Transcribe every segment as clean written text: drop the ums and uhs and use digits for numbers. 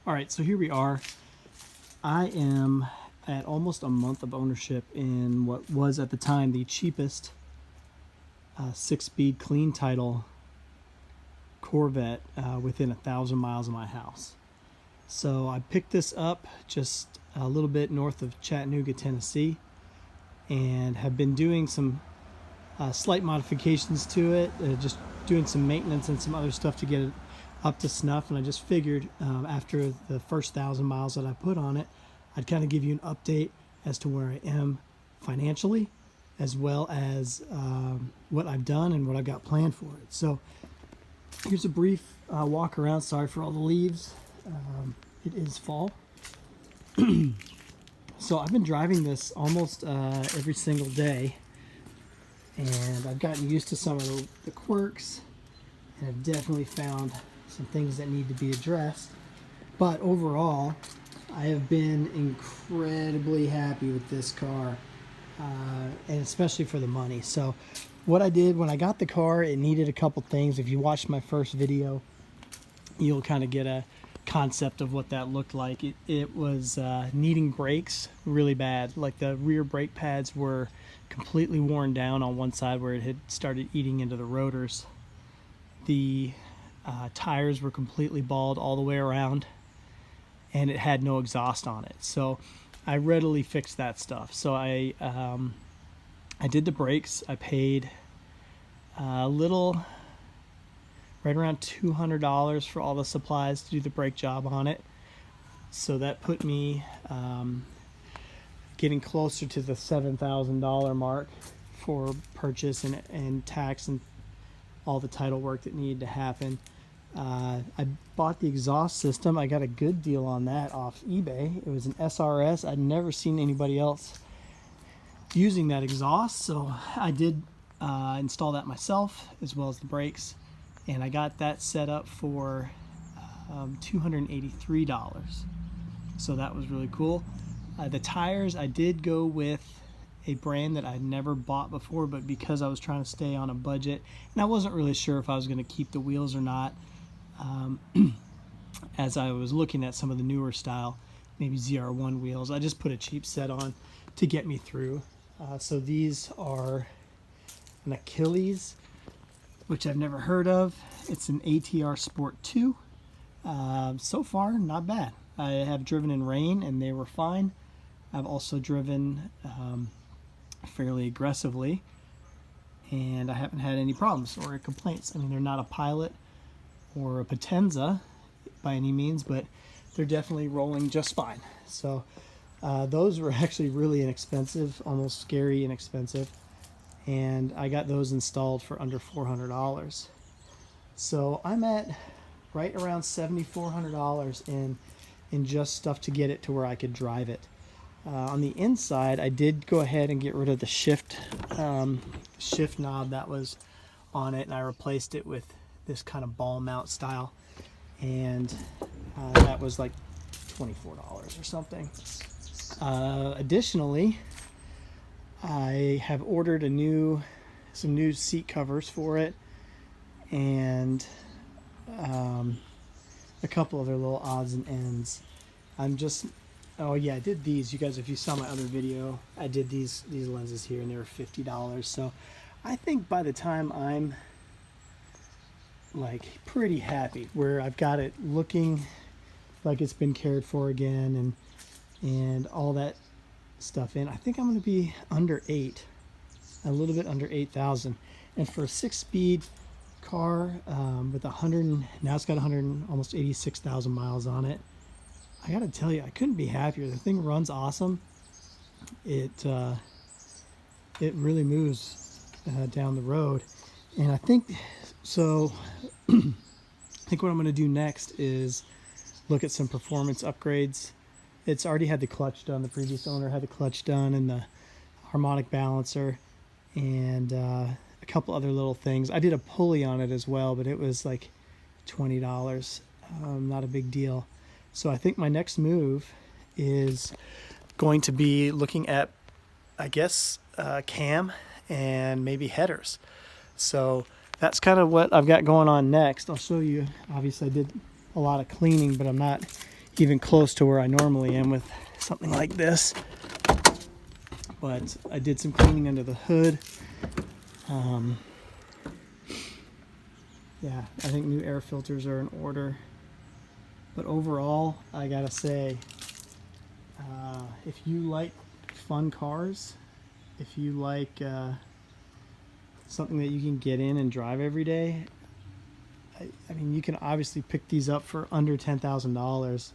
All right, so here we are. I am at almost a month of ownership in what was at the time the cheapest 6-speed clean title Corvette within 1,000 miles of my house. So I picked this up just a little bit north of Chattanooga, Tennessee, and have been doing some slight modifications to it, just doing some maintenance and some other stuff to get it up to snuff. And I just figured after the first 1,000 miles that I put on it, I'd kind of give you an update as to where I am financially, as well as what I've done and what I've got planned for it. So here's a brief walk around. Sorry for all the leaves. It is fall. So I've been driving this almost every single day, and I've gotten used to some of the quirks, and I've definitely found some things that need to be addressed. But overall, I have been incredibly happy with this car, and especially for the money. So what I did when I got the car, it needed a couple things. If you watched my first video, you'll kind of get a concept of what that looked like. It was needing brakes really bad. Like the rear brake pads were completely worn down on one side where it had started eating into the rotors. The tires were completely bald all the way around, and it had no exhaust on it. So I readily fixed that stuff. So I did the brakes. I paid a little, right around $200 for all the supplies to do the brake job on it. So that put me getting closer to the $7,000 mark for purchase and tax and all the title work that needed to happen. I bought the exhaust system. I got a good deal on that off eBay. It was an SRS. I'd never seen anybody else using that exhaust, so I did install that myself, as well as the brakes, and I got that set up for $283. So that was really cool. The tires, I did go with a brand that I'd never bought before, but because I was trying to stay on a budget, and I wasn't really sure if I was going to keep the wheels or not, as I was looking at some of the newer style, maybe ZR1 wheels, I just put a cheap set on to get me through. So these are an Achilles, which I've never heard of. It's an ATR Sport 2. So far, not bad. I have driven in rain and they were fine. I've also driven fairly aggressively, and I haven't had any problems or complaints. I mean, they're not a Pilot or a Potenza by any means, but they're definitely rolling just fine. So those were actually really inexpensive, almost scary inexpensive, and I got those installed for under $400. So I'm at right around $7,400 in just stuff to get it to where I could drive it. On the inside, I did go ahead and get rid of the shift knob that was on it, and I replaced it with this kind of ball mount style, and that was like $24 or something. Additionally, I have ordered some new seat covers for it, and a couple other little odds and ends. Oh yeah, I did these. You guys, if you saw my other video, I did these lenses here, and they were $50. So I think by the time I'm like pretty happy, where I've got it looking like it's been cared for again, and all that stuff in, I think I'm going to be under a little bit under 8,000. And for a 6-speed car with now it's got 100, almost 86,000 miles on it, I gotta tell you, I couldn't be happier. The thing runs awesome. It really moves down the road, and I think so. I think what I'm going to do next is look at some performance upgrades. It's already had the clutch done. The previous owner had the clutch done, and the harmonic balancer, and a couple other little things. I did a pulley on it as well, but it was like $20. Not a big deal. So I think my next move is going to be looking at, I guess, cam and maybe headers. So that's kind of what I've got going on next. I'll show you. Obviously, I did a lot of cleaning, but I'm not even close to where I normally am with something like this. But I did some cleaning under the hood. Yeah, I think new air filters are in order. But overall, I gotta say, if you like fun cars, if you like something that you can get in and drive every day, I mean, you can obviously pick these up for under $10,000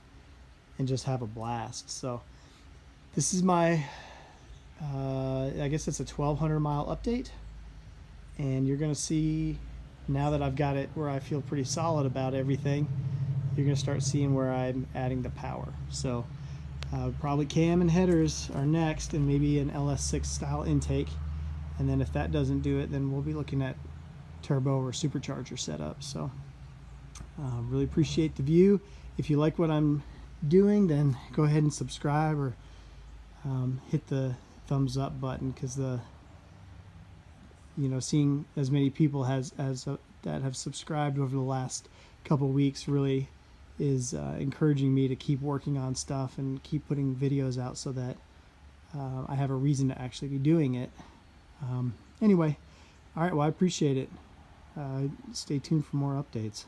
and just have a blast. So this is my, I guess it's a 1,200 mile update. And you're gonna see, now that I've got it where I feel pretty solid about everything, you're going to start seeing where I'm adding the power. So probably cam and headers are next, and maybe an LS6 style intake. And then if that doesn't do it, then we'll be looking at turbo or supercharger setup. So really appreciate the view. If you like what I'm doing, then go ahead and subscribe or hit the thumbs up button, because seeing as many people that have subscribed over the last couple weeks really is encouraging me to keep working on stuff and keep putting videos out, so that I have a reason to actually be doing it. Anyway, all right, well, I appreciate it. Stay tuned for more updates.